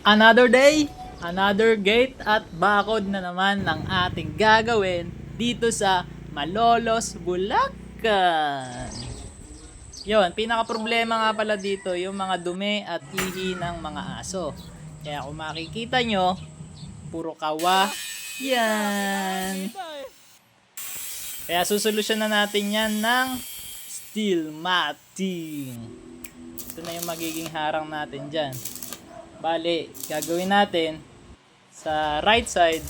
Another day, another gate at bakod na naman ng ating gagawin dito sa Malolos, Bulacan. Yon, pinaka problema nga pala dito yung mga dumi at ihi ng mga aso. Kaya kung makikita nyo, puro kawa yan. Kaya susolusyon na natin yan ng steel matting. Ito na yung magiging harang natin dyan. Bale, gagawin natin sa right side,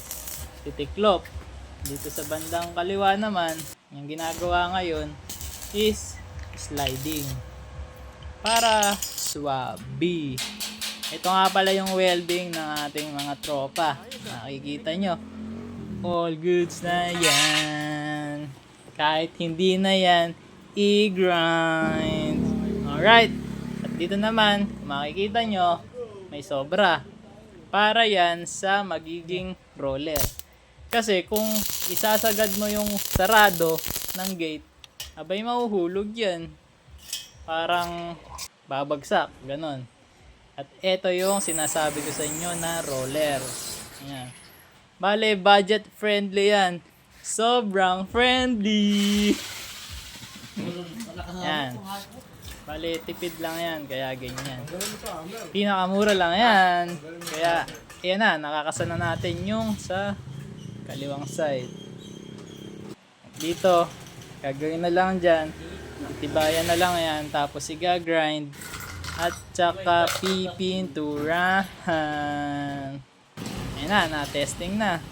titiklop. Dito sa bandang kaliwa naman, yung ginagawa ngayon is sliding. Para swabe. Ito nga pala yung welding ng ating mga tropa. Nakikita nyo. All goods na yan. Kahit hindi na yan, i-grind. Alright. At dito naman, makikita nyo, may sobra. Para yan sa magiging roller. Kasi kung isasagad mo yung sarado ng gate, abay mahuhulog yan. Parang babagsak, ganon. At ito yung sinasabi ko sa inyo na roller. Yan. Bale, budget friendly yan. Sobrang friendly. Yan. Bale, tipid lang yan, kaya ganyan. Pinakamura lang yan. Kaya, ayan na, nakakasana natin yung sa kaliwang side. Dito, gagawin na lang dyan. Tibayan na lang yan, tapos i-grind. At saka pipinturahan. Ayan na, na-testing na.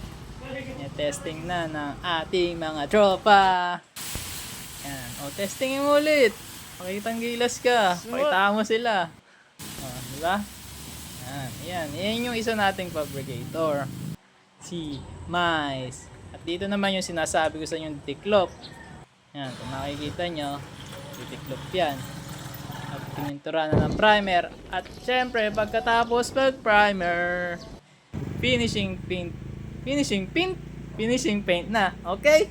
Na-testing na ng ating mga tropa. Yan. O, testingin mo ulit. Pakitang gilas ka. Pakita mo sila. O, diba? Yan. Yan. Yan yung isa nating fabricator. Si Mais. At dito naman yung sinasabi ko sa inyo, tiklop. Yan. Kung makikita nyo, titiklop yan. At pinintura na ng primer. At syempre, pagkatapos pag-primer, finishing paint na. Okay?